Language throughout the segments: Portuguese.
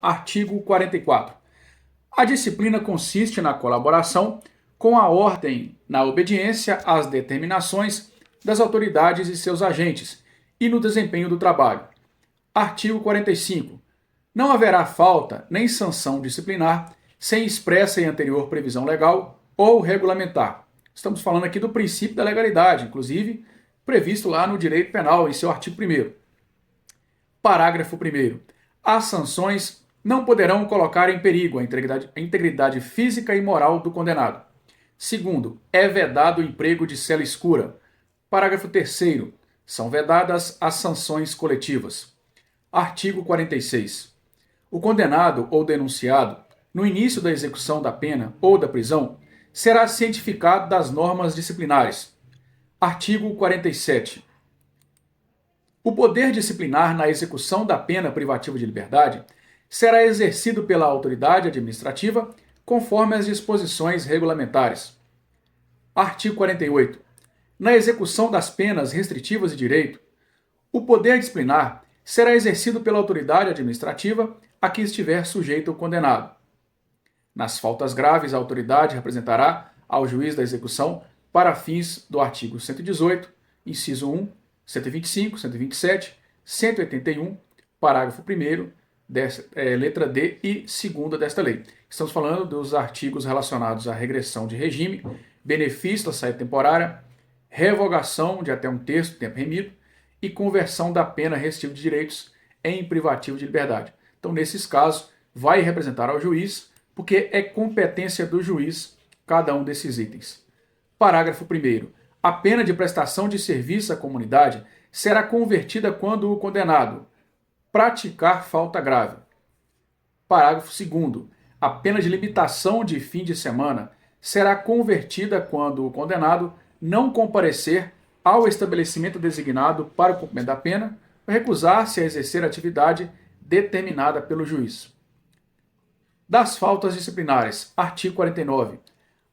Artigo 44. A disciplina consiste na colaboração com a ordem na obediência às determinações das autoridades e seus agentes e no desempenho do trabalho. Artigo 45. Não haverá falta nem sanção disciplinar sem expressa e anterior previsão legal ou regulamentar. Estamos falando aqui do princípio da legalidade, inclusive previsto lá no direito penal, em seu artigo 1º. Parágrafo 1º. As sanções não poderão colocar em perigo a integridade física e moral do condenado. Segundo, é vedado o emprego de cela escura. Parágrafo 3º. São vedadas as sanções coletivas. Artigo 46. O condenado ou denunciado, no início da execução da pena ou da prisão, será cientificado das normas disciplinares. Artigo 47. O poder disciplinar na execução da pena privativa de liberdade será exercido pela autoridade administrativa conforme as disposições regulamentares. Artigo 48. Na execução das penas restritivas de direito, o poder disciplinar será exercido pela autoridade administrativa a que estiver sujeito o condenado. Nas faltas graves, a autoridade representará ao juiz da execução para fins do artigo 118, inciso 1, 125, 127, 181, parágrafo 1º, letra D e 2ª desta lei. Estamos falando dos artigos relacionados à regressão de regime, benefício da saída temporária, revogação de até 1/3 do tempo remido e conversão da pena restritiva de direitos em privativo de liberdade. Então, nesses casos, vai representar ao juiz, porque é competência do juiz cada um desses itens. Parágrafo 1º. A pena de prestação de serviço à comunidade será convertida quando o condenado praticar falta grave. Parágrafo 2º. A pena de limitação de fim de semana será convertida quando o condenado não comparecer ao estabelecimento designado para o cumprimento da pena ou recusar-se a exercer a atividade determinada pelo juiz. Das faltas disciplinares. Artigo 49.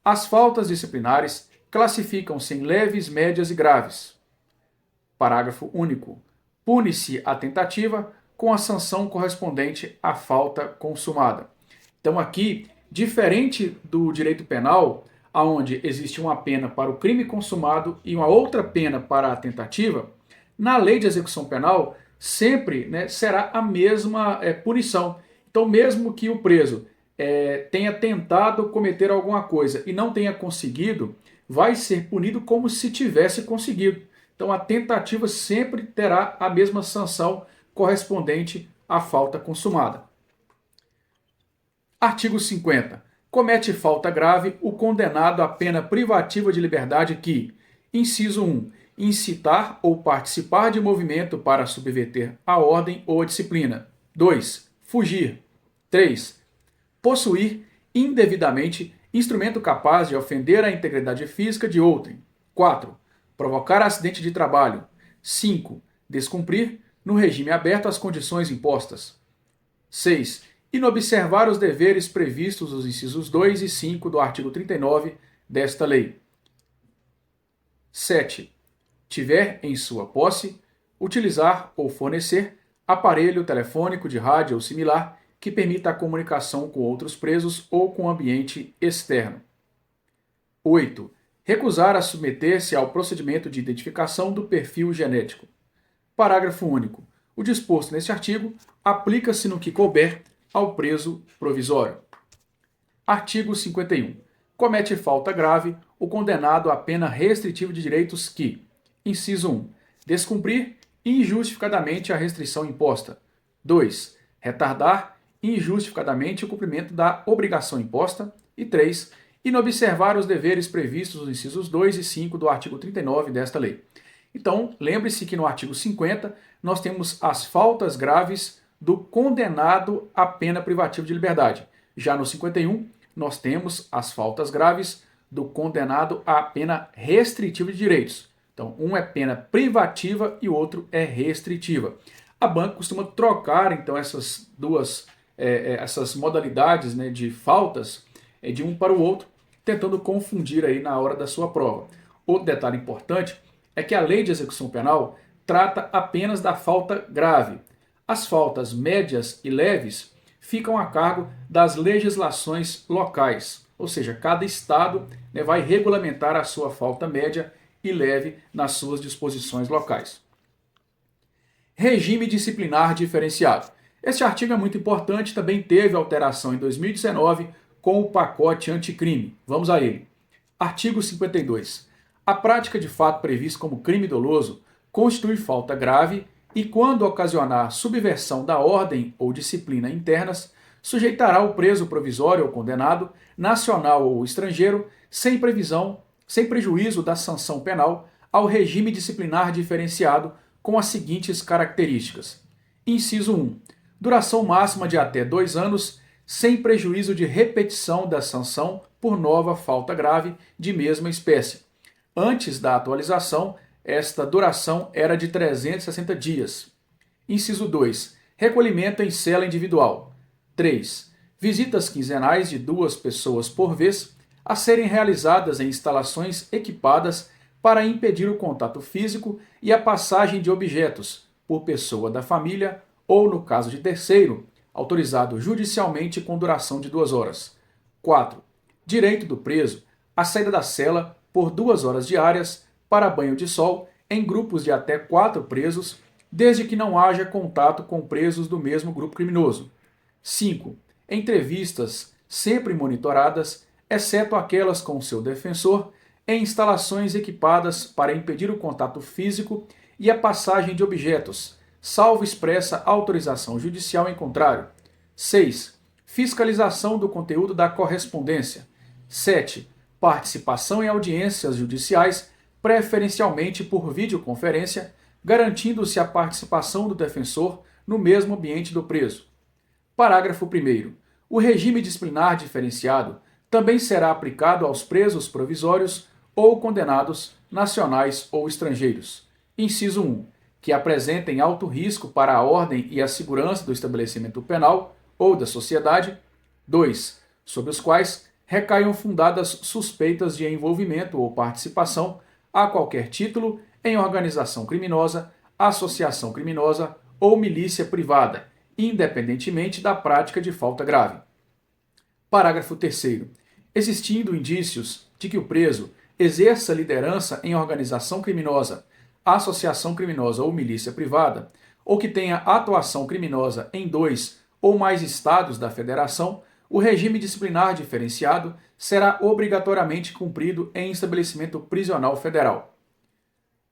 As faltas disciplinares classificam-se em leves, médias e graves. Parágrafo único. Pune-se a tentativa com a sanção correspondente à falta consumada. Então aqui, diferente do direito penal, onde existe uma pena para o crime consumado e uma outra pena para a tentativa, na lei de execução penal sempre será a mesma punição. Então mesmo que o preso tenha tentado cometer alguma coisa e não tenha conseguido, vai ser punido como se tivesse conseguido. Então a tentativa sempre terá a mesma sanção correspondente à falta consumada. Artigo 50. Comete falta grave o condenado à pena privativa de liberdade que, inciso 1, incitar ou participar de movimento para subverter a ordem ou a disciplina. 2. Fugir. 3. Possuir indevidamente instrumento capaz de ofender a integridade física de outrem. 4. Provocar acidente de trabalho. 5. Descumprir, no regime aberto, as condições impostas. 6. Inobservar os deveres previstos nos incisos 2 e 5 do artigo 39 desta lei. 7. Tiver em sua posse, utilizar ou fornecer aparelho telefônico de rádio ou similar que permita a comunicação com outros presos ou com o ambiente externo. 8. Recusar a submeter-se ao procedimento de identificação do perfil genético. Parágrafo único. O disposto neste artigo aplica-se no que couber ao preso provisório. Artigo 51. Comete falta grave o condenado à pena restritiva de direitos que, inciso 1, descumprir injustificadamente a restrição imposta. 2. Retardar injustificadamente o cumprimento da obrigação imposta. E 3. Inobservar os deveres previstos nos incisos 2 e 5 do artigo 39 desta lei. Então, lembre-se que no artigo 50 nós temos as faltas graves do condenado à pena privativa de liberdade. Já no 51, nós temos as faltas graves do condenado à pena restritiva de direitos. Então, um é pena privativa e o outro é restritiva. A banca costuma trocar, então, essas duas essas modalidades de faltas de um para o outro, tentando confundir aí na hora da sua prova. Outro detalhe importante é que a lei de execução penal trata apenas da falta grave. As faltas médias e leves ficam a cargo das legislações locais, ou seja, cada estado, né, vai regulamentar a sua falta média e leve nas suas disposições locais. Regime disciplinar diferenciado. Este artigo é muito importante, também teve alteração em 2019 com o pacote anticrime. Vamos a ele. Artigo 52. A prática de fato previsto como crime doloso constitui falta grave e, quando ocasionar subversão da ordem ou disciplina internas, sujeitará o preso provisório ou condenado, nacional ou estrangeiro, sem prejuízo da sanção penal, ao regime disciplinar diferenciado com as seguintes características. Inciso 1. Duração máxima de até 2 anos, sem prejuízo de repetição da sanção por nova falta grave de mesma espécie. Antes da atualização, esta duração era de 360 dias. Inciso 2. Recolhimento em cela individual. 3. Visitas quinzenais de 2 pessoas por vez, a serem realizadas em instalações equipadas para impedir o contato físico e a passagem de objetos por pessoa da família ou, no caso de terceiro, autorizado judicialmente com duração de 2 horas. 4. Direito do preso à saída da cela por 2 horas diárias para banho de sol em grupos de até 4 presos, desde que não haja contato com presos do mesmo grupo criminoso. 5. Entrevistas sempre monitoradas, exceto aquelas com seu defensor, em instalações equipadas para impedir o contato físico e a passagem de objetos, salvo expressa autorização judicial em contrário. 6. Fiscalização do conteúdo da correspondência. 7. Participação em audiências judiciais, preferencialmente por videoconferência, garantindo-se a participação do defensor no mesmo ambiente do preso. Parágrafo 1º. O regime disciplinar diferenciado também será aplicado aos presos provisórios ou condenados, nacionais ou estrangeiros. Inciso 1. Que apresentem alto risco para a ordem e a segurança do estabelecimento penal ou da sociedade. 2. Sobre os quais recaiam fundadas suspeitas de envolvimento ou participação, a qualquer título, em organização criminosa, associação criminosa ou milícia privada, independentemente da prática de falta grave. Parágrafo 3º. Existindo indícios de que o preso exerça liderança em organização criminosa, associação criminosa ou milícia privada, ou que tenha atuação criminosa em 2 ou mais estados da federação, o regime disciplinar diferenciado será obrigatoriamente cumprido em estabelecimento prisional federal.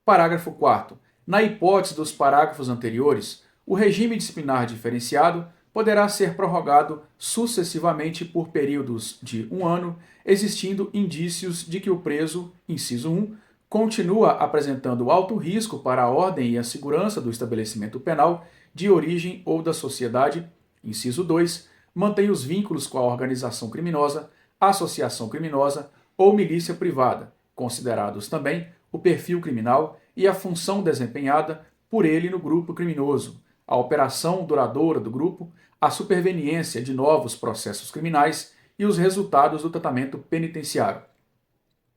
Parágrafo 4º. Na hipótese dos parágrafos anteriores, o regime disciplinar diferenciado poderá ser prorrogado sucessivamente por períodos de 1 ano, existindo indícios de que o preso, inciso 1, continua apresentando alto risco para a ordem e a segurança do estabelecimento penal de origem ou da sociedade, inciso 2, mantém os vínculos com a organização criminosa, associação criminosa ou milícia privada, considerados também o perfil criminal e a função desempenhada por ele no grupo criminoso, a operação duradoura do grupo, a superveniência de novos processos criminais e os resultados do tratamento penitenciário.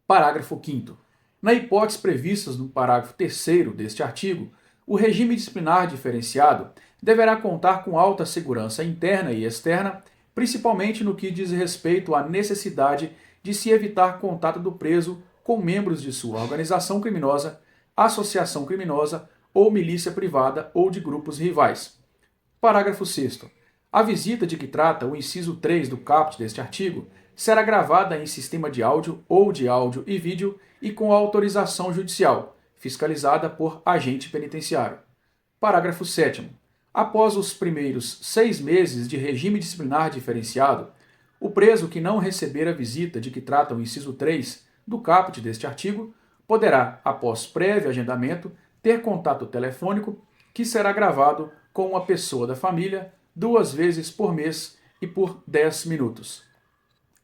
Parágrafo 5º. Na hipótese previstas no parágrafo 3º deste artigo, o regime disciplinar diferenciado deverá contar com alta segurança interna e externa, principalmente no que diz respeito à necessidade de se evitar contato do preso com membros de sua organização criminosa, associação criminosa ou milícia privada ou de grupos rivais. Parágrafo 6º. A visita de que trata o inciso 3 do caput deste artigo será gravada em sistema de áudio ou de áudio e vídeo e com autorização judicial, fiscalizada por agente penitenciário. Parágrafo 7º. Após os primeiros 6 meses de regime disciplinar diferenciado, o preso que não receber a visita de que trata o inciso 3 do caput deste artigo poderá, após prévio agendamento, ter contato telefônico que será gravado com uma pessoa da família 2 vezes por mês e por 10 minutos.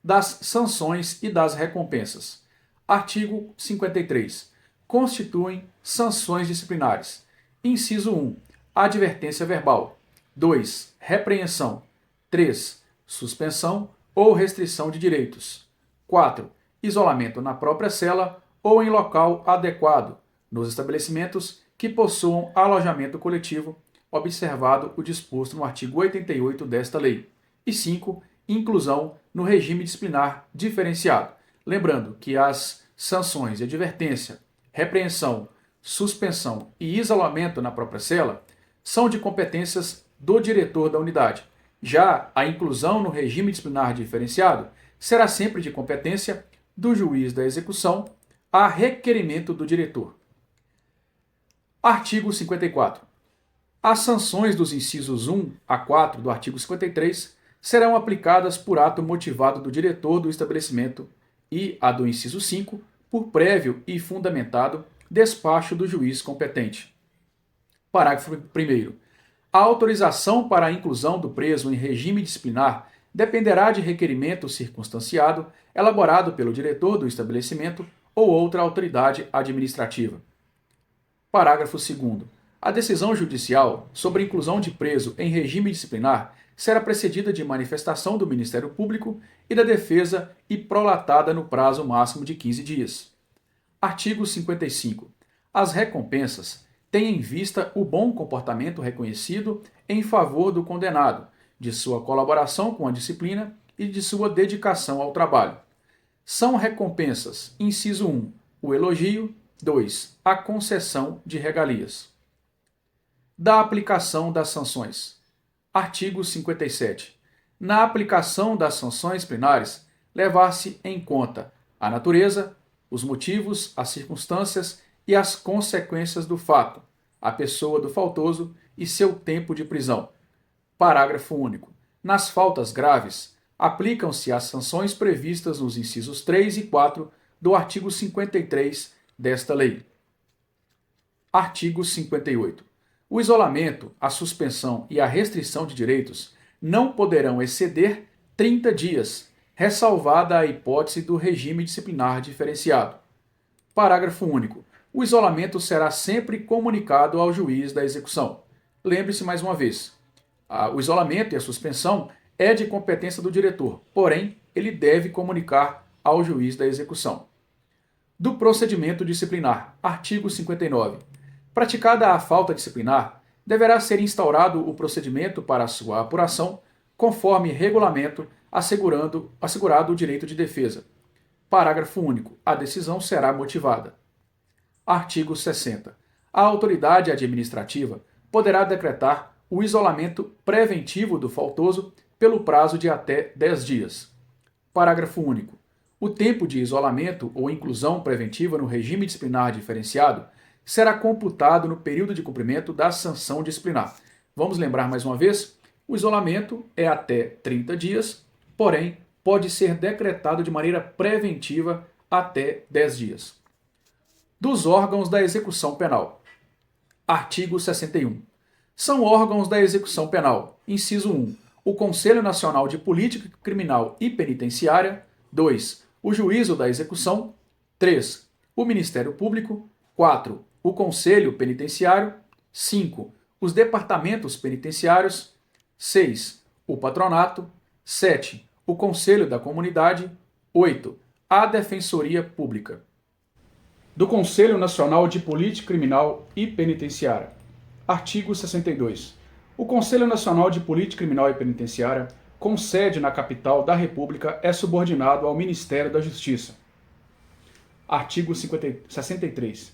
Das sanções e das recompensas. Artigo 53. Constituem sanções disciplinares. Inciso 1. Advertência verbal. 2. Repreensão. 3. Suspensão ou restrição de direitos. 4. Isolamento na própria cela ou em local adequado, nos estabelecimentos que possuam alojamento coletivo, observado o disposto no artigo 88 desta lei. E 5. Inclusão no regime disciplinar diferenciado. Lembrando que as sanções de advertência, repreensão, suspensão e isolamento na própria cela são de competências do diretor da unidade. Já a inclusão no regime disciplinar diferenciado será sempre de competência do juiz da execução a requerimento do diretor. Artigo 54. As sanções dos incisos 1 a 4 do artigo 53 serão aplicadas por ato motivado do diretor do estabelecimento e a do inciso 5 por prévio e fundamentado despacho do juiz competente. Parágrafo 1º. A autorização para a inclusão do preso em regime disciplinar dependerá de requerimento circunstanciado elaborado pelo diretor do estabelecimento ou outra autoridade administrativa. Parágrafo 2º. A decisão judicial sobre a inclusão de preso em regime disciplinar será precedida de manifestação do Ministério Público e da defesa e prolatada no prazo máximo de 15 dias. Artigo 55. As recompensas têm em vista o bom comportamento reconhecido em favor do condenado, de sua colaboração com a disciplina e de sua dedicação ao trabalho. São recompensas: inciso 1, o elogio; 2, a concessão de regalias. Da aplicação das sanções. Artigo 57. Na aplicação das sanções plenárias, levar-se em conta a natureza, os motivos, as circunstâncias e as consequências do fato, a pessoa do faltoso e seu tempo de prisão. Parágrafo único. Nas faltas graves, aplicam-se as sanções previstas nos incisos 3 e 4 do artigo 53 desta lei. Artigo 58. O isolamento, a suspensão e a restrição de direitos não poderão exceder 30 dias, ressalvada a hipótese do regime disciplinar diferenciado. Parágrafo único. O isolamento será sempre comunicado ao juiz da execução. Lembre-se mais uma vez, o isolamento e a suspensão é de competência do diretor, porém, ele deve comunicar ao juiz da execução. Do procedimento disciplinar. Artigo 59. Praticada a falta disciplinar, deverá ser instaurado o procedimento para a sua apuração, conforme regulamento, assegurado o direito de defesa. Parágrafo único. A decisão será motivada. Artigo 60. A autoridade administrativa poderá decretar o isolamento preventivo do faltoso pelo prazo de até 10 dias. Parágrafo único. O tempo de isolamento ou inclusão preventiva no regime disciplinar diferenciado será computado no período de cumprimento da sanção disciplinar. Vamos lembrar mais uma vez? O isolamento é até 30 dias, porém, pode ser decretado de maneira preventiva até 10 dias. Dos órgãos da execução penal. Artigo 61. São órgãos da execução penal: inciso 1, o Conselho Nacional de Política Criminal e Penitenciária; 2, o Juízo da Execução; 3, o Ministério Público; 4, o Conselho Penitenciário; 5, os Departamentos Penitenciários; 6, o Patronato; 7, o Conselho da Comunidade; 8, a Defensoria Pública. Do Conselho Nacional de Política Criminal e Penitenciária. Artigo 62. O Conselho Nacional de Política Criminal e Penitenciária, com sede na capital da República, é subordinado ao Ministério da Justiça. Artigo 63.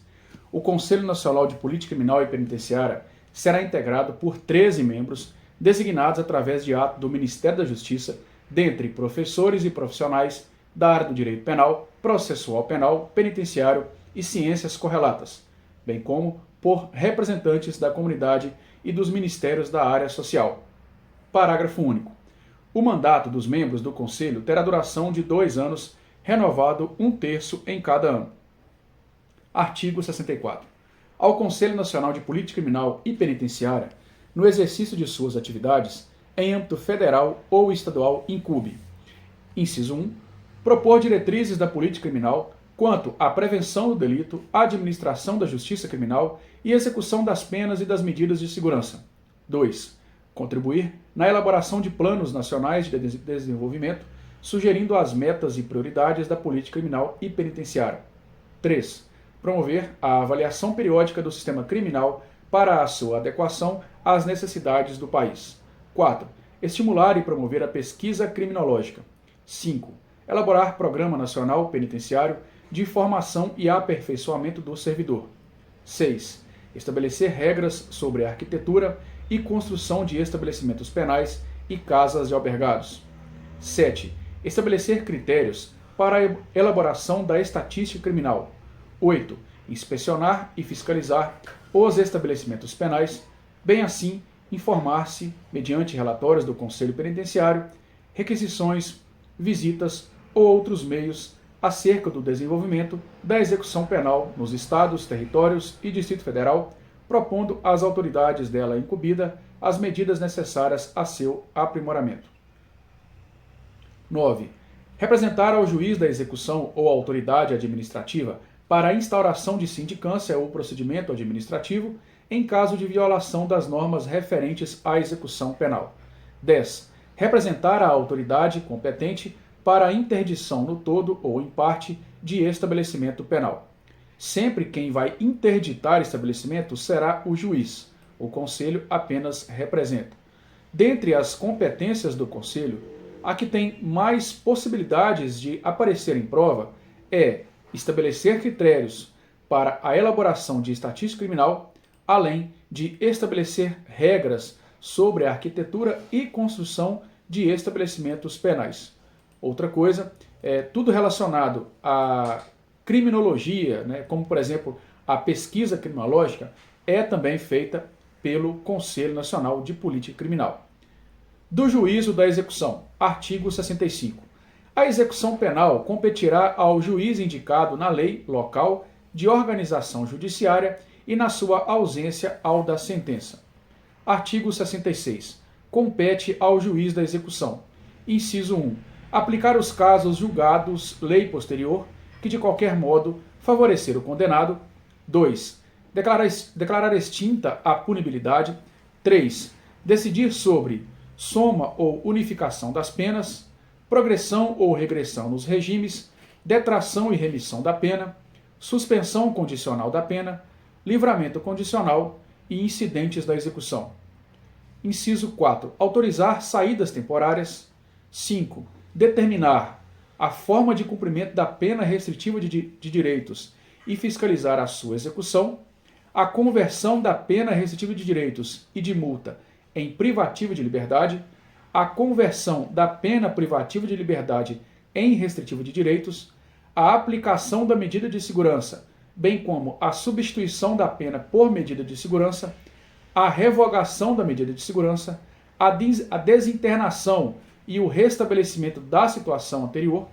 O Conselho Nacional de Política Criminal e Penitenciária será integrado por 13 membros, designados através de ato do Ministério da Justiça, dentre professores e profissionais da área do direito penal, processual penal, penitenciário e ciências correlatas, bem como por representantes da comunidade e dos ministérios da área social. Parágrafo único. O mandato dos membros do Conselho terá duração de 2 anos, renovado 1/3 em cada ano. Artigo 64. Ao Conselho Nacional de Política Criminal e Penitenciária, no exercício de suas atividades, em âmbito federal ou estadual, incumbe: inciso 1, propor diretrizes da política criminal quanto à prevenção do delito, administração da justiça criminal e execução das penas e das medidas de segurança. 2. Contribuir na elaboração de planos nacionais de desenvolvimento, sugerindo as metas e prioridades da política criminal e penitenciária. 3. Promover a avaliação periódica do sistema criminal para a sua adequação às necessidades do país. 4. estimular e promover a pesquisa criminológica. 5. Elaborar Programa Nacional Penitenciário de formação e aperfeiçoamento do servidor. 6. Estabelecer regras sobre a arquitetura e construção de estabelecimentos penais e casas de albergados. 7. Estabelecer critérios para a elaboração da estatística criminal. 8. Inspecionar e fiscalizar os estabelecimentos penais, bem assim informar-se, mediante relatórios do Conselho Penitenciário, requisições, visitas ou outros meios acerca do desenvolvimento da execução penal nos estados, territórios e Distrito Federal, propondo às autoridades dela incumbida as medidas necessárias a seu aprimoramento. 9. Representar ao juiz da execução ou autoridade administrativa para a instauração de sindicância ou procedimento administrativo em caso de violação das normas referentes à execução penal. 10. Representar a autoridade competente para a interdição no todo ou em parte de estabelecimento penal. Sempre quem vai interditar estabelecimento será o juiz. O Conselho apenas representa. Dentre as competências do Conselho, a que tem mais possibilidades de aparecer em prova é estabelecer critérios para a elaboração de estatística criminal, além de estabelecer regras sobre a arquitetura e construção de estabelecimentos penais. Outra coisa é tudo relacionado à criminologia, né, como por exemplo a pesquisa criminológica, é também feita pelo Conselho Nacional de Política Criminal. Do juízo da execução, artigo 65. A execução penal competirá ao juiz indicado na lei local de organização judiciária e, na sua ausência, ao da sentença. Artigo 66. Compete ao juiz da execução. Inciso 1. Aplicar os casos julgados lei posterior que, de qualquer modo, favorecer o condenado. 2. Declarar extinta a punibilidade. 3. Decidir sobre soma ou unificação das penas, progressão ou regressão nos regimes, detração e remissão da pena, suspensão condicional da pena, livramento condicional e incidentes da execução. Inciso 4. Autorizar saídas temporárias. 5. Determinar a forma de cumprimento da pena restritiva de direitos e fiscalizar a sua execução, a conversão da pena restritiva de direitos e de multa em privativa de liberdade, a conversão da pena privativa de liberdade em restritiva de direitos, a aplicação da medida de segurança, bem como a substituição da pena por medida de segurança, a revogação da medida de segurança, a desinternação e o restabelecimento da situação anterior,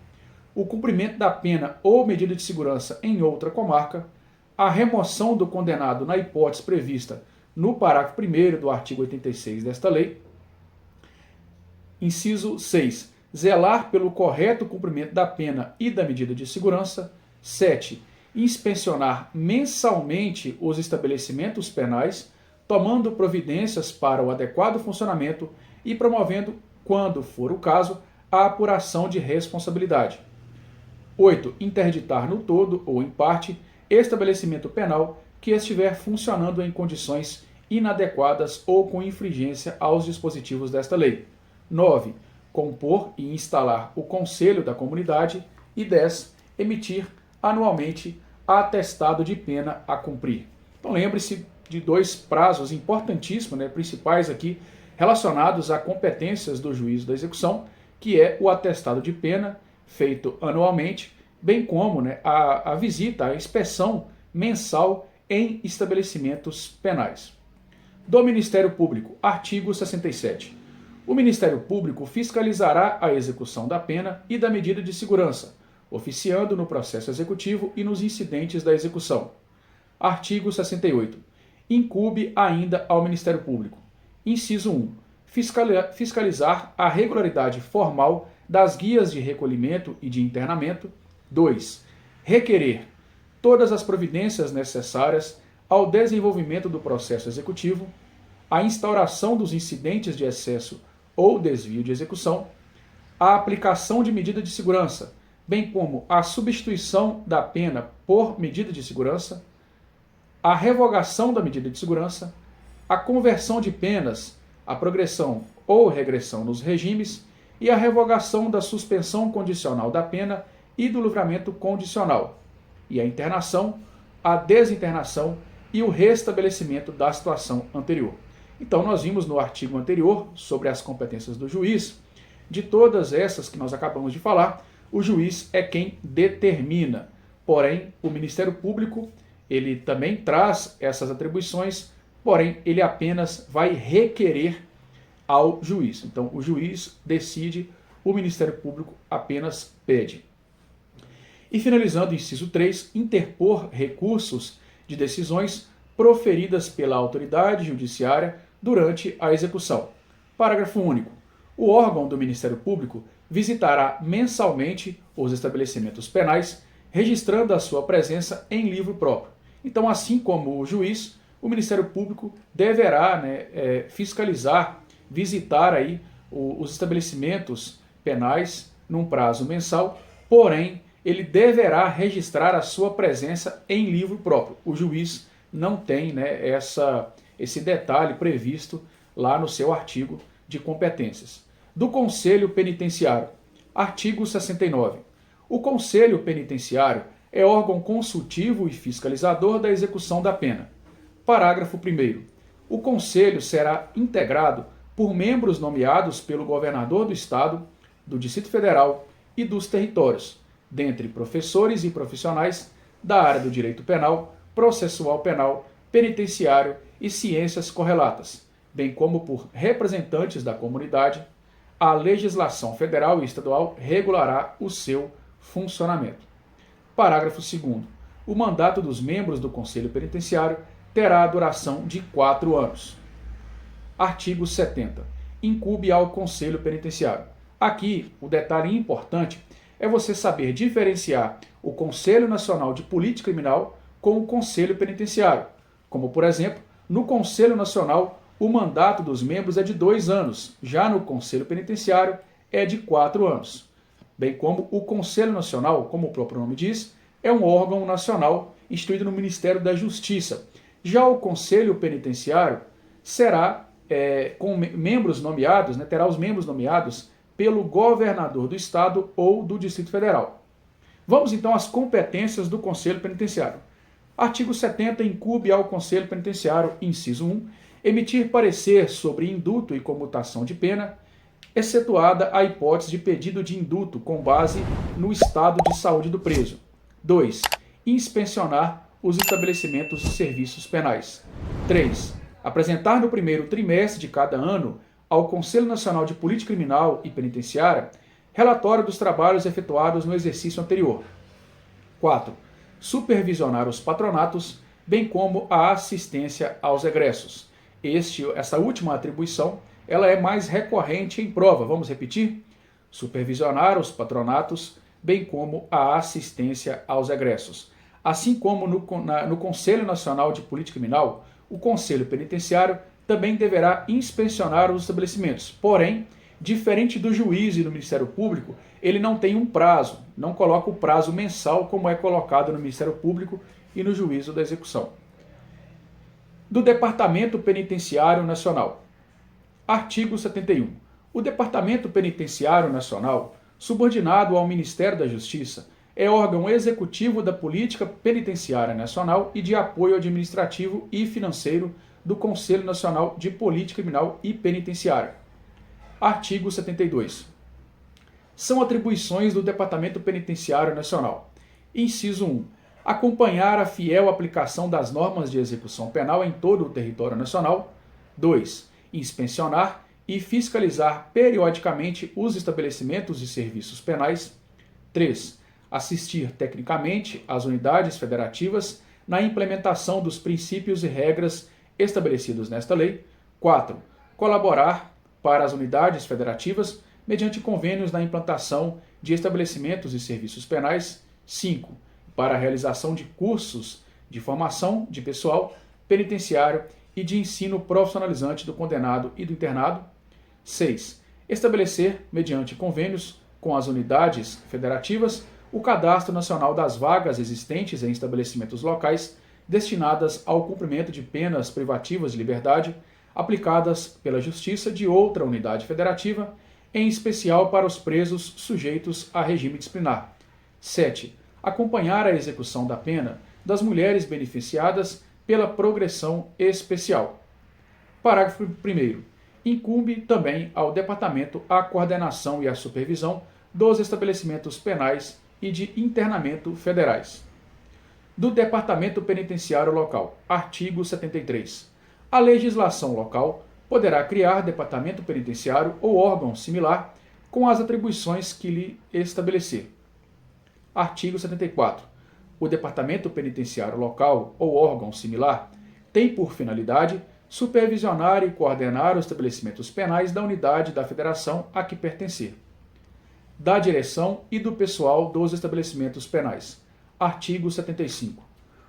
o cumprimento da pena ou medida de segurança em outra comarca, a remoção do condenado na hipótese prevista no parágrafo 1º do artigo 86 desta lei. Inciso 6. Zelar pelo correto cumprimento da pena e da medida de segurança. 7. Inspecionar mensalmente os estabelecimentos penais, tomando providências para o adequado funcionamento e promovendo, quando for o caso, a apuração de responsabilidade. 8. Interditar no todo ou em parte estabelecimento penal que estiver funcionando em condições inadequadas ou com infringência aos dispositivos desta lei. 9. Compor e instalar o Conselho da Comunidade. E 10. Emitir anualmente atestado de pena a cumprir. Então lembre-se de dois prazos importantíssimos, principais aqui, relacionados a competências do juiz da execução, que é o atestado de pena, feito anualmente, bem como a visita, a inspeção mensal em estabelecimentos penais. Do Ministério Público, artigo 67. O Ministério Público fiscalizará a execução da pena e da medida de segurança, oficiando no processo executivo e nos incidentes da execução. Artigo 68. Incumbe ainda ao Ministério Público. Inciso 1. Fiscalizar a regularidade formal das guias de recolhimento e de internamento. 2. Requerer todas as providências necessárias ao desenvolvimento do processo executivo, a instauração dos incidentes de excesso ou desvio de execução, a aplicação de medida de segurança, bem como a substituição da pena por medida de segurança, a revogação da medida de segurança, a conversão de penas, a progressão ou regressão nos regimes, e a revogação da suspensão condicional da pena e do livramento condicional, e a internação, a desinternação e o restabelecimento da situação anterior. Então, nós vimos no artigo anterior, sobre as competências do juiz, de todas essas que nós acabamos de falar, o juiz é quem determina. Porém, o Ministério Público, ele também traz essas atribuições, porém, ele apenas vai requerer ao juiz. Então, o juiz decide, o Ministério Público apenas pede. E finalizando, inciso 3, interpor recursos de decisões proferidas pela autoridade judiciária durante a execução. Parágrafo único. O órgão do Ministério Público visitará mensalmente os estabelecimentos penais, registrando a sua presença em livro próprio. Então, assim como o juiz, o Ministério Público deverá fiscalizar, visitar aí os estabelecimentos penais num prazo mensal, porém, ele deverá registrar a sua presença em livro próprio. O juiz não tem esse detalhe previsto lá no seu artigo de competências. Do Conselho Penitenciário, artigo 69. O Conselho Penitenciário é órgão consultivo e fiscalizador da execução da pena. Parágrafo 1º. O Conselho será integrado por membros nomeados pelo governador do Estado, do Distrito Federal e dos territórios, dentre professores e profissionais da área do direito penal, processual penal, penitenciário e ciências correlatas, bem como por representantes da comunidade. A legislação federal e estadual regulará o seu funcionamento. Parágrafo 2º. O mandato dos membros do Conselho Penitenciário terá a duração de 4 anos. Artigo 70. Incumbe ao Conselho Penitenciário. Aqui, o detalhe importante é você saber diferenciar o Conselho Nacional de Política Criminal com o Conselho Penitenciário. Como, por exemplo, no Conselho Nacional, o mandato dos membros é de 2 anos, já no Conselho Penitenciário é de 4 anos. Bem como o Conselho Nacional, como o próprio nome diz, é um órgão nacional instituído no Ministério da Justiça. Já o Conselho Penitenciário será com membros nomeados, terá os membros nomeados pelo governador do Estado ou do Distrito Federal. Vamos então às competências do Conselho Penitenciário. Artigo 70. Incumbe ao Conselho Penitenciário, inciso 1, emitir parecer sobre indulto e comutação de pena, excetuada a hipótese de pedido de indulto com base no estado de saúde do preso. 2. Inspecionar os estabelecimentos e serviços penais. 3. Apresentar no primeiro trimestre de cada ano ao Conselho Nacional de Política Criminal e Penitenciária relatório dos trabalhos efetuados no exercício anterior. 4. Supervisionar os patronatos, bem como a assistência aos egressos. Essa última atribuição ela é mais recorrente em prova. Vamos repetir? Supervisionar os patronatos, bem como a assistência aos egressos. Assim como no Conselho Nacional de Política Criminal, o Conselho Penitenciário também deverá inspecionar os estabelecimentos. Porém, diferente do juiz e do Ministério Público, ele não tem um prazo, não coloca o prazo mensal como é colocado no Ministério Público e no juízo da execução. Do Departamento Penitenciário Nacional. Artigo 71. O Departamento Penitenciário Nacional, subordinado ao Ministério da Justiça, é órgão executivo da política penitenciária nacional e de apoio administrativo e financeiro do Conselho Nacional de Política Criminal e Penitenciária. Artigo 72. São atribuições do Departamento Penitenciário Nacional. Inciso 1. Acompanhar a fiel aplicação das normas de execução penal em todo o território nacional. 2. Inspecionar e fiscalizar periodicamente os estabelecimentos e serviços penais. 3. Assistir tecnicamente as unidades federativas na implementação dos princípios e regras estabelecidos nesta lei. 4. Colaborar para as unidades federativas mediante convênios na implantação de estabelecimentos e serviços penais. 5. Para a realização de cursos de formação de pessoal penitenciário e de ensino profissionalizante do condenado e do internado. 6. Estabelecer, mediante convênios com as unidades federativas, o Cadastro Nacional das vagas existentes em estabelecimentos locais destinadas ao cumprimento de penas privativas de liberdade, aplicadas pela Justiça de outra unidade federativa, em especial para os presos sujeitos a regime disciplinar. 7. Acompanhar a execução da pena das mulheres beneficiadas pela progressão especial. Parágrafo 1º. Incumbe também ao Departamento a coordenação e a supervisão dos estabelecimentos penais e de internamento federais. Do Departamento Penitenciário Local. Artigo 73. A legislação local poderá criar departamento penitenciário ou órgão similar com as atribuições que lhe estabelecer. Artigo 74. O Departamento Penitenciário Local ou órgão similar tem por finalidade supervisionar e coordenar os estabelecimentos penais da unidade da federação a que pertencer. Da direção e do pessoal dos estabelecimentos penais. Artigo 75.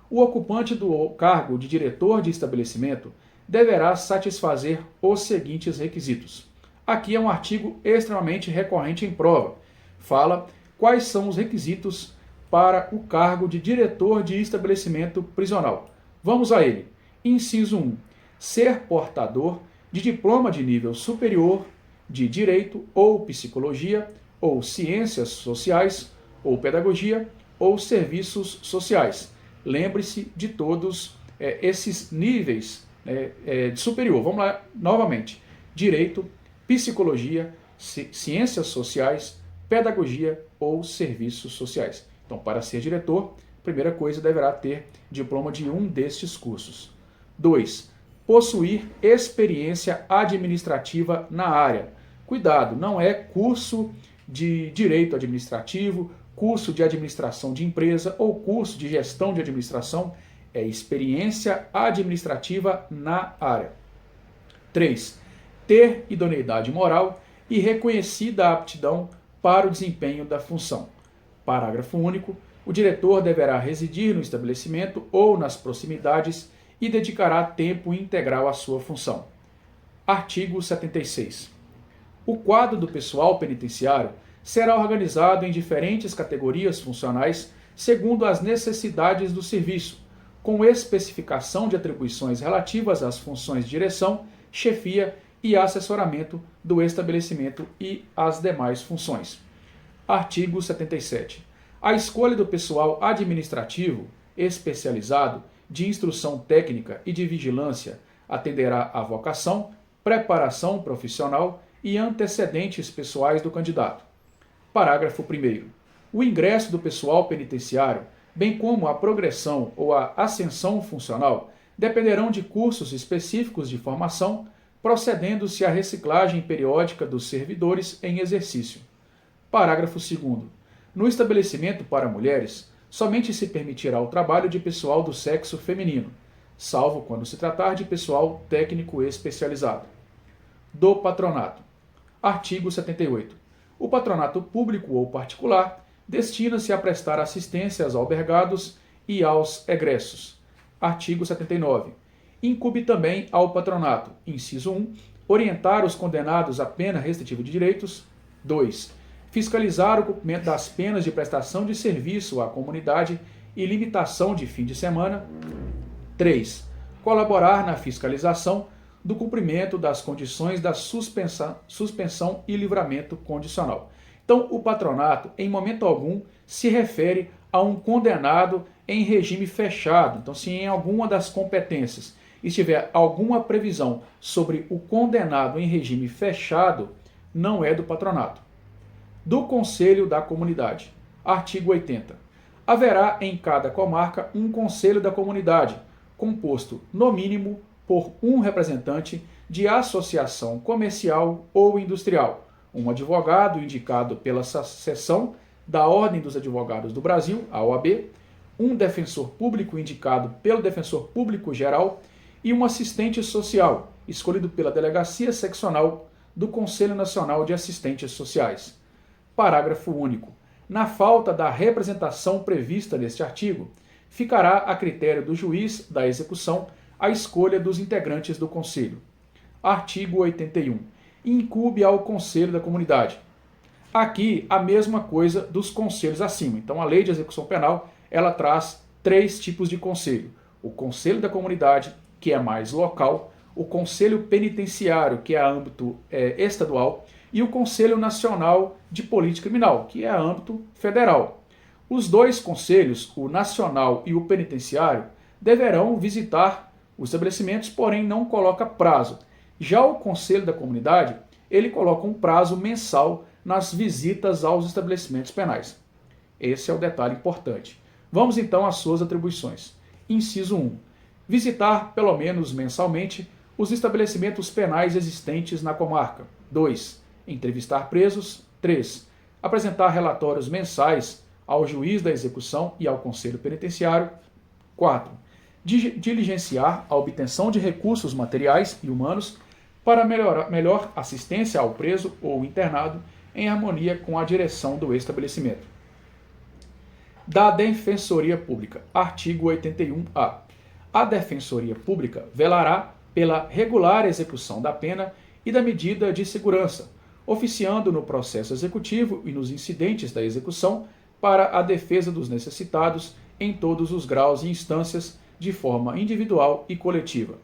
O ocupante do cargo de diretor de estabelecimento deverá satisfazer os seguintes requisitos. Aqui é um artigo extremamente recorrente em prova. Fala quais são os requisitos para o cargo de diretor de estabelecimento prisional. Vamos a ele. Inciso 1. Ser portador de diploma de nível superior de Direito ou Psicologia ou Ciências Sociais ou Pedagogia ou Serviços Sociais. Lembre-se de todos esses níveis de superior. Vamos lá novamente. Direito, Psicologia, Ciências Sociais, Pedagogia ou Serviços Sociais. Então, para ser diretor, primeira coisa, deverá ter diploma de um destes cursos. 2. Possuir experiência administrativa na área. Cuidado, não é curso de direito administrativo, curso de administração de empresa ou curso de gestão de administração, é experiência administrativa na área. 3. Ter idoneidade moral e reconhecida aptidão para o desempenho da função. Parágrafo único. O diretor deverá residir no estabelecimento ou nas proximidades e dedicará tempo integral à sua função. Artigo 76. O quadro do pessoal penitenciário será organizado em diferentes categorias funcionais segundo as necessidades do serviço, com especificação de atribuições relativas às funções de direção, chefia e assessoramento do estabelecimento e as demais funções. Artigo 77. A escolha do pessoal administrativo especializado de instrução técnica e de vigilância atenderá à vocação, preparação profissional e antecedentes pessoais do candidato. Parágrafo 1º. O ingresso do pessoal penitenciário, bem como a progressão ou a ascensão funcional, dependerão de cursos específicos de formação, procedendo-se à reciclagem periódica dos servidores em exercício. Parágrafo 2º. No estabelecimento para mulheres, somente se permitirá o trabalho de pessoal do sexo feminino, salvo quando se tratar de pessoal técnico especializado. Do patronato. Artigo 78. O patronato público ou particular destina-se a prestar assistência aos albergados e aos egressos. Artigo 79. Incumbe também ao patronato, inciso 1, orientar os condenados à pena restritiva de direitos. 2. Fiscalizar o cumprimento das penas de prestação de serviço à comunidade e limitação de fim de semana. 3. Colaborar na fiscalização do cumprimento das condições da suspensão e livramento condicional. Então, o patronato, em momento algum, se refere a um condenado em regime fechado. Então, se em alguma das competências estiver alguma previsão sobre o condenado em regime fechado, não é do patronato. Do Conselho da Comunidade. Artigo 80. Haverá em cada comarca um Conselho da Comunidade, composto, no mínimo, por um representante de associação comercial ou industrial, um advogado indicado pela seção da Ordem dos Advogados do Brasil, a OAB, um defensor público indicado pelo Defensor Público Geral e um assistente social, escolhido pela Delegacia Seccional do Conselho Nacional de Assistentes Sociais. Parágrafo único. Na falta da representação prevista neste artigo, ficará a critério do juiz da execução a escolha dos integrantes do Conselho. Artigo 81. Incumbe ao Conselho da Comunidade. Aqui, a mesma coisa dos conselhos acima. Então, a Lei de Execução Penal, ela traz 3 tipos de conselho. O Conselho da Comunidade, que é mais local, o Conselho Penitenciário, que é a âmbito estadual, e o Conselho Nacional de Política Criminal, que é a âmbito federal. Os dois conselhos, o nacional e o penitenciário, deverão visitar os estabelecimentos, porém não coloca prazo. Já o Conselho da Comunidade, ele coloca um prazo mensal nas visitas aos estabelecimentos penais. Esse é o detalhe importante. Vamos então às suas atribuições. Inciso 1. Visitar, pelo menos mensalmente, os estabelecimentos penais existentes na comarca. 2. Entrevistar presos. 3. Apresentar relatórios mensais ao juiz da execução e ao Conselho Penitenciário. 4. Diligenciar a obtenção de recursos materiais e humanos para melhor assistência ao preso ou internado em harmonia com a direção do estabelecimento. Da Defensoria Pública. Artigo 81-A. A Defensoria Pública velará pela regular execução da pena e da medida de segurança, oficiando no processo executivo e nos incidentes da execução para a defesa dos necessitados em todos os graus e instâncias, de forma individual e coletiva.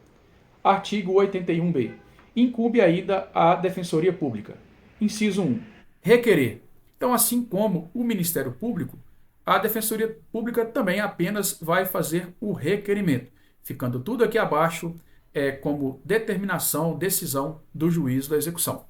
Artigo 81-B. Incumbe ainda à Defensoria Pública. Inciso 1. Requerer. Então, assim como o Ministério Público, a Defensoria Pública também apenas vai fazer o requerimento, ficando tudo aqui abaixo como determinação, decisão do juiz da execução.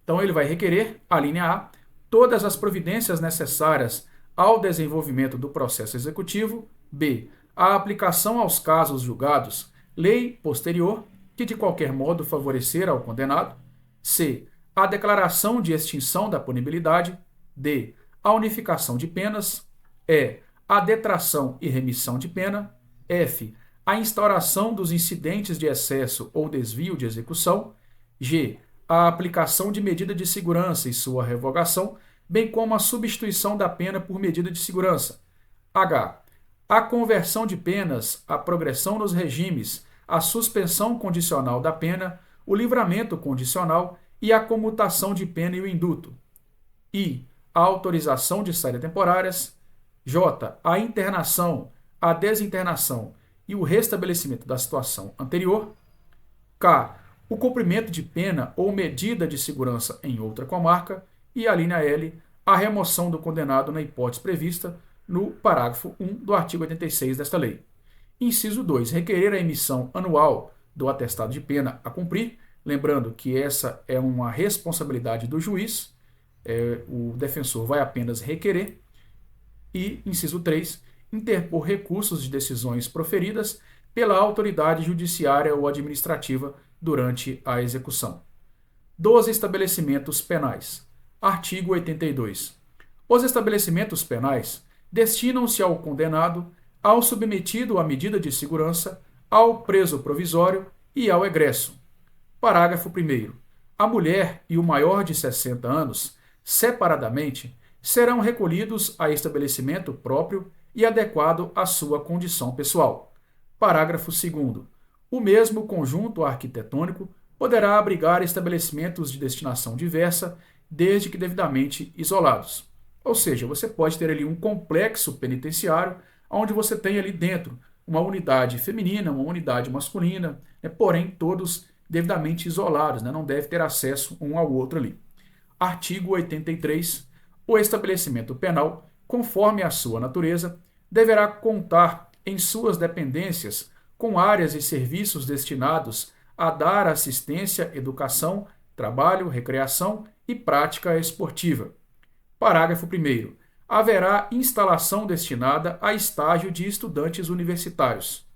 Então, ele vai requerer, a linha A, todas as providências necessárias ao desenvolvimento do processo executivo. B. A aplicação aos casos julgados, lei posterior, que de qualquer modo favorecer ao condenado. C. A declaração de extinção da punibilidade. D. A unificação de penas. E. A detração e remissão de pena. F. A instauração dos incidentes de excesso ou desvio de execução. G. A aplicação de medida de segurança e sua revogação, bem como a substituição da pena por medida de segurança. H. A conversão de penas, a progressão nos regimes, a suspensão condicional da pena, o livramento condicional e a comutação de pena e o induto. I. A autorização de saídas temporárias. J. A internação, a desinternação e o restabelecimento da situação anterior. K. O cumprimento de pena ou medida de segurança em outra comarca. E a linha L. A remoção do condenado na hipótese prevista no parágrafo 1 do artigo 86 desta lei. Inciso 2. Requerer a emissão anual do atestado de pena a cumprir, lembrando que essa é uma responsabilidade do juiz, o defensor vai apenas requerer. E, inciso 3, interpor recursos de decisões proferidas pela autoridade judiciária ou administrativa durante a execução. Dos estabelecimentos penais. Artigo 82. Os estabelecimentos penais destinam-se ao condenado, ao submetido à medida de segurança, ao preso provisório e ao egresso. Parágrafo 1º. A mulher e o maior de 60 anos, separadamente, serão recolhidos a estabelecimento próprio e adequado à sua condição pessoal. Parágrafo 2º. O mesmo conjunto arquitetônico poderá abrigar estabelecimentos de destinação diversa, desde que devidamente isolados. Ou seja, você pode ter ali um complexo penitenciário, onde você tem ali dentro uma unidade feminina, uma unidade masculina, porém todos devidamente isolados, não deve ter acesso um ao outro ali. Artigo 83. O estabelecimento penal, conforme a sua natureza, deverá contar em suas dependências com áreas e serviços destinados a dar assistência, educação, trabalho, recreação e prática esportiva. Parágrafo 1º. Haverá instalação destinada a estágio de estudantes universitários.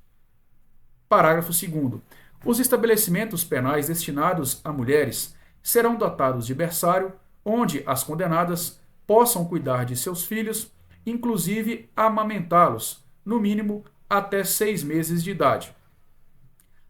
Parágrafo 2º. Os estabelecimentos penais destinados a mulheres serão dotados de berçário, onde as condenadas possam cuidar de seus filhos, inclusive amamentá-los, no mínimo até 6 meses de idade.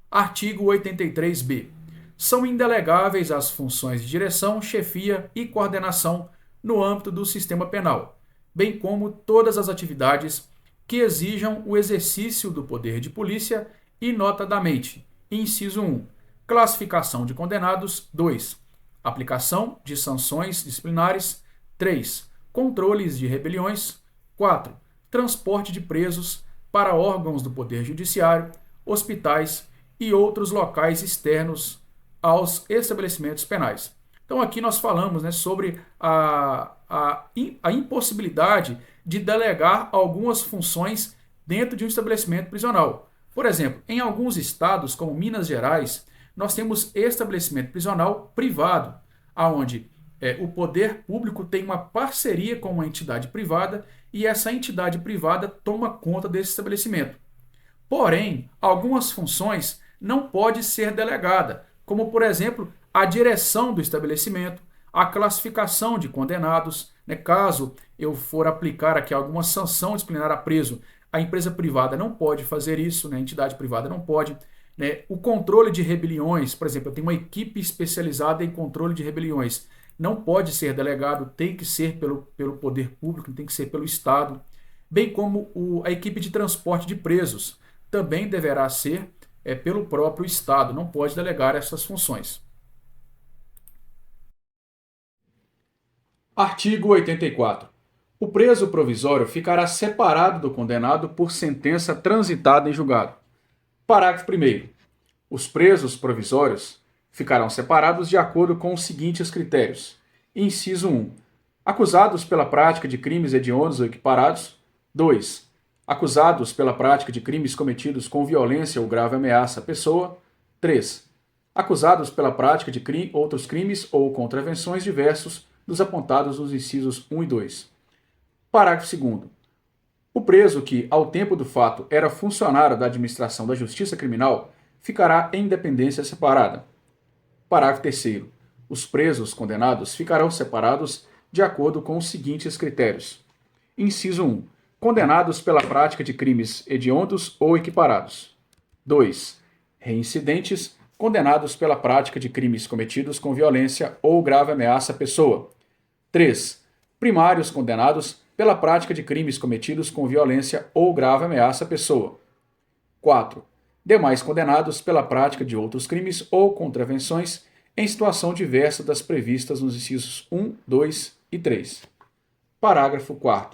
Artigo 83-B. São indelegáveis as funções de direção, chefia e coordenação no âmbito do sistema penal, bem como todas as atividades que exijam o exercício do poder de polícia e, notadamente, inciso 1, classificação de condenados. 2, aplicação de sanções disciplinares. 3, controles de rebeliões. 4, transporte de presos para órgãos do Poder Judiciário, hospitais e outros locais externos aos estabelecimentos penais. Então aqui nós falamos, né, sobre a impossibilidade de delegar algumas funções dentro de um estabelecimento prisional. Por exemplo, em alguns estados, como Minas Gerais, nós temos estabelecimento prisional privado, onde o poder público tem uma parceria com uma entidade privada e essa entidade privada toma conta desse estabelecimento. Porém, algumas funções não podem ser delegadas, como, por exemplo, a direção do estabelecimento, a classificação de condenados, né? Caso eu for aplicar aqui alguma sanção disciplinar a preso, a empresa privada não pode fazer isso, né? A entidade privada não pode. Né? O controle de rebeliões, por exemplo, eu tenho uma equipe especializada em controle de rebeliões, não pode ser delegado, tem que ser pelo poder público, tem que ser pelo Estado, bem como a equipe de transporte de presos, também deverá ser pelo próprio Estado, não pode delegar essas funções. Artigo 84. O preso provisório ficará separado do condenado por sentença transitada em julgado. Parágrafo 1º. Os presos provisórios ficarão separados de acordo com os seguintes critérios. Inciso 1. Acusados pela prática de crimes hediondos ou equiparados. 2. Acusados pela prática de crimes cometidos com violência ou grave ameaça à pessoa. 3. Acusados pela prática de outros crimes ou contravenções diversos dos apontados nos incisos 1 e 2. Parágrafo 2º. O preso que, ao tempo do fato, era funcionário da administração da Justiça Criminal ficará em dependência separada. Parágrafo 3º. Os presos condenados ficarão separados de acordo com os seguintes critérios. Inciso 1. Condenados pela prática de crimes hediondos ou equiparados. 2. Reincidentes, condenados pela prática de crimes cometidos com violência ou grave ameaça à pessoa. 3. Primários condenados pela prática de crimes cometidos com violência ou grave ameaça à pessoa. 4. Demais condenados pela prática de outros crimes ou contravenções em situação diversa das previstas nos incisos 1, 2 e 3. Parágrafo 4º.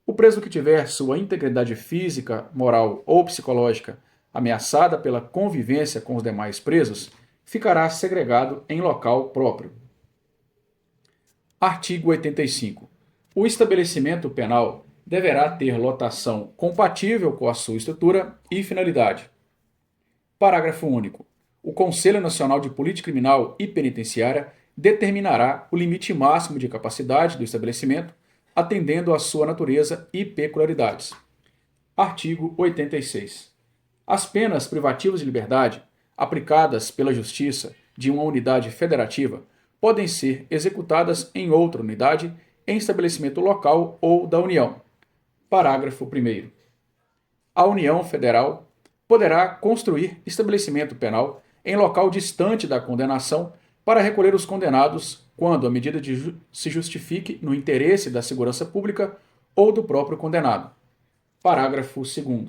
O preso que tiver sua integridade física, moral ou psicológica ameaçada pela convivência com os demais presos ficará segregado em local próprio. Artigo 85. O estabelecimento penal deverá ter lotação compatível com a sua estrutura e finalidade. Parágrafo único. O Conselho Nacional de Política Criminal e Penitenciária determinará o limite máximo de capacidade do estabelecimento, atendendo à sua natureza e peculiaridades. Artigo 86. As penas privativas de liberdade, aplicadas pela Justiça de uma unidade federativa, podem ser executadas em outra unidade, em estabelecimento local ou da União. Parágrafo 1º. A União Federal poderá construir estabelecimento penal em local distante da condenação para recolher os condenados quando a medida se justifique no interesse da segurança pública ou do próprio condenado. Parágrafo 2º.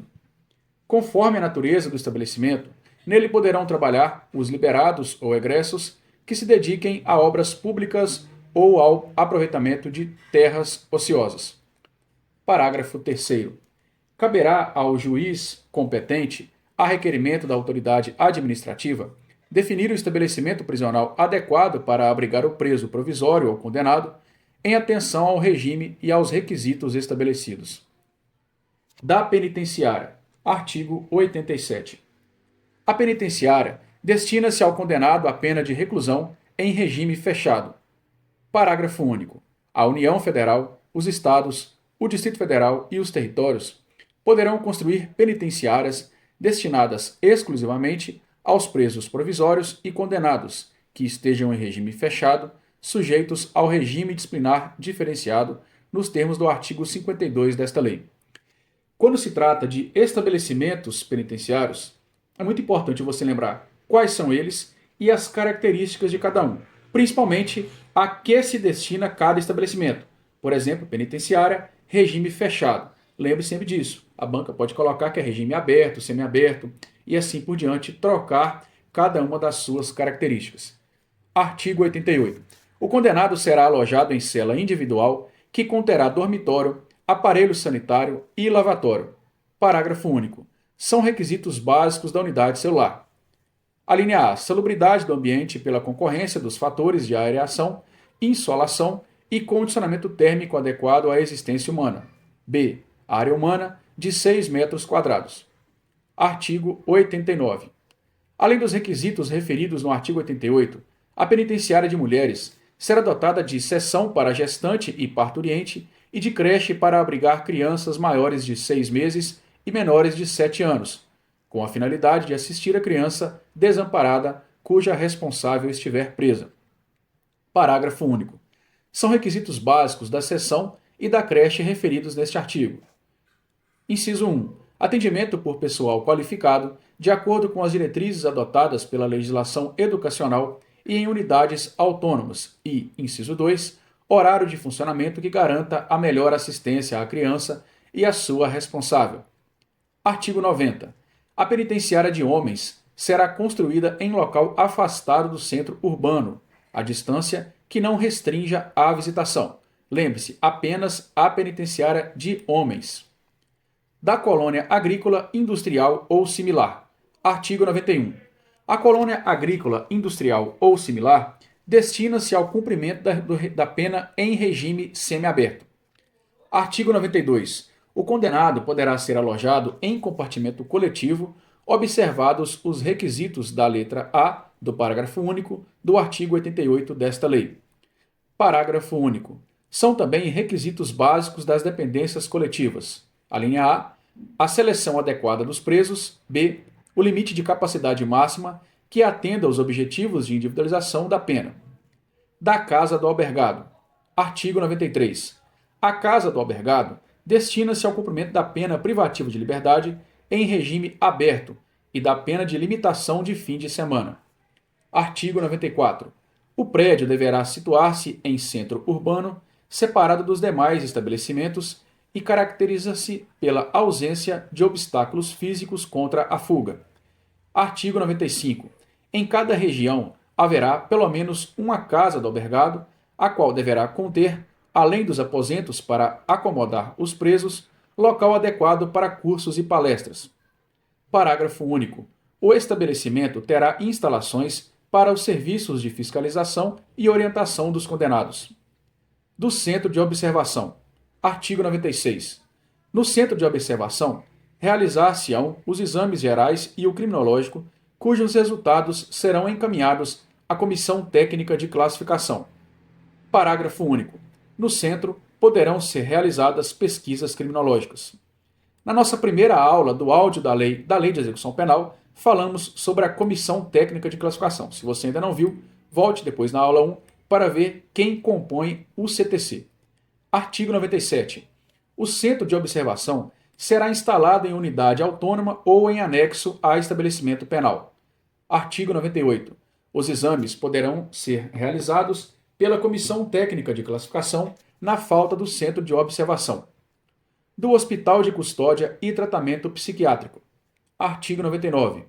Conforme a natureza do estabelecimento, nele poderão trabalhar os liberados ou egressos que se dediquem a obras públicas ou ao aproveitamento de terras ociosas. Parágrafo 3º. Caberá ao juiz competente, a requerimento da autoridade administrativa, definir o estabelecimento prisional adequado para abrigar o preso provisório ou condenado, em atenção ao regime e aos requisitos estabelecidos. Da penitenciária. Artigo 87. A penitenciária destina-se ao condenado a pena de reclusão em regime fechado. Parágrafo único. A União Federal, os Estados, o Distrito Federal e os territórios poderão construir penitenciárias destinadas exclusivamente aos presos provisórios e condenados que estejam em regime fechado, sujeitos ao regime disciplinar diferenciado nos termos do artigo 52 desta lei. Quando se trata de estabelecimentos penitenciários, é muito importante você lembrar quais são eles e as características de cada um, principalmente a que se destina cada estabelecimento. Por exemplo, penitenciária, regime fechado. Lembre sempre disso. A banca pode colocar que é regime aberto, semiaberto e assim por diante, trocar cada uma das suas características. Artigo 88. O condenado será alojado em cela individual que conterá dormitório, aparelho sanitário e lavatório. Parágrafo único. São requisitos básicos da unidade celular. A linha A, salubridade do ambiente pela concorrência dos fatores de areação, insolação e condicionamento térmico adequado à existência humana. B, área humana de 6 metros quadrados. Artigo 89. Além dos requisitos referidos no artigo 88, a penitenciária de mulheres será dotada de seção para gestante e parturiente e de creche para abrigar crianças maiores de 6 meses e menores de 7 anos, com a finalidade de assistir a criança desamparada cuja responsável estiver presa. Parágrafo único. São requisitos básicos da seção e da creche referidos neste artigo. Inciso 1. Atendimento por pessoal qualificado, de acordo com as diretrizes adotadas pela legislação educacional e em unidades autônomas. E, inciso 2. Horário de funcionamento que garanta a melhor assistência à criança e à sua responsável. Artigo 90. A penitenciária de homens será construída em local afastado do centro urbano, a distância que não restrinja a visitação. Lembre-se, apenas a penitenciária de homens. Da colônia agrícola, industrial ou similar. Artigo 91. A colônia agrícola, industrial ou similar destina-se ao cumprimento da pena em regime semiaberto. Artigo 92. O condenado poderá ser alojado em compartimento coletivo, observados os requisitos da letra A do parágrafo único do artigo 88 desta lei. Parágrafo único. São também requisitos básicos das dependências coletivas. A linha A seleção adequada dos presos. B. O limite de capacidade máxima que atenda aos objetivos de individualização da pena. Da casa do albergado. Artigo 93. A casa do albergado destina-se ao cumprimento da pena privativa de liberdade em regime aberto e da pena de limitação de fim de semana. Artigo 94. O prédio deverá situar-se em centro urbano, separado dos demais estabelecimentos e caracteriza-se pela ausência de obstáculos físicos contra a fuga. Artigo 95. Em cada região haverá pelo menos uma casa do albergado, a qual deverá conter, além dos aposentos para acomodar os presos, local adequado para cursos e palestras. Parágrafo único. O estabelecimento terá instalações para os serviços de fiscalização e orientação dos condenados. Do Centro de Observação. Artigo 96. No Centro de Observação, realizar-se-ão os exames gerais e o criminológico, cujos resultados serão encaminhados à Comissão Técnica de Classificação. Parágrafo único. No centro, poderão ser realizadas pesquisas criminológicas. Na nossa primeira aula do áudio da Lei de Execução Penal, falamos sobre a Comissão Técnica de Classificação. Se você ainda não viu, volte depois na aula 1 para ver quem compõe o CTC. Artigo 97. O Centro de Observação será instalado em unidade autônoma ou em anexo a estabelecimento penal. Artigo 98. Os exames poderão ser realizados pela Comissão Técnica de Classificação na falta do Centro de Observação. Do Hospital de Custódia e Tratamento Psiquiátrico. Artigo 99.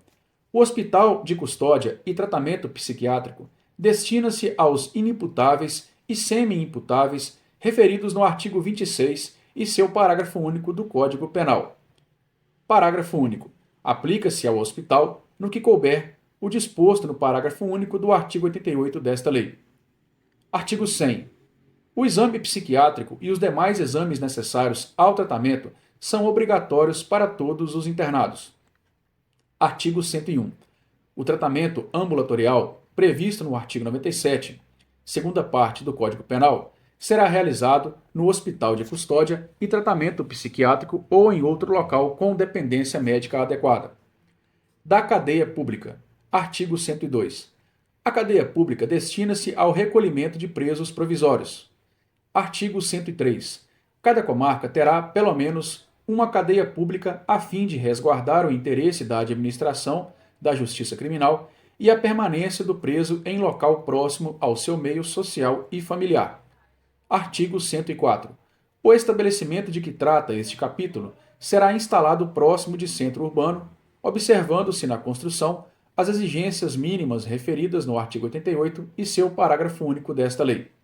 O Hospital de Custódia e Tratamento Psiquiátrico destina-se aos inimputáveis e semi-imputáveis referidos no artigo 26 e seu parágrafo único do Código Penal. Parágrafo único. Aplica-se ao hospital, no que couber, o disposto no parágrafo único do artigo 88 desta lei. Artigo 100. O exame psiquiátrico e os demais exames necessários ao tratamento são obrigatórios para todos os internados. Artigo 101. O tratamento ambulatorial, previsto no artigo 97, segunda parte do Código Penal, será realizado no Hospital de Custódia e Tratamento Psiquiátrico ou em outro local com dependência médica adequada. Da cadeia pública. Artigo 102. A cadeia pública destina-se ao recolhimento de presos provisórios. Artigo 103. Cada comarca terá, pelo menos, uma cadeia pública a fim de resguardar o interesse da administração da justiça criminal e a permanência do preso em local próximo ao seu meio social e familiar. Artigo 104. O estabelecimento de que trata este capítulo será instalado próximo de centro urbano, observando-se na construção as exigências mínimas referidas no artigo 88 e seu parágrafo único desta lei.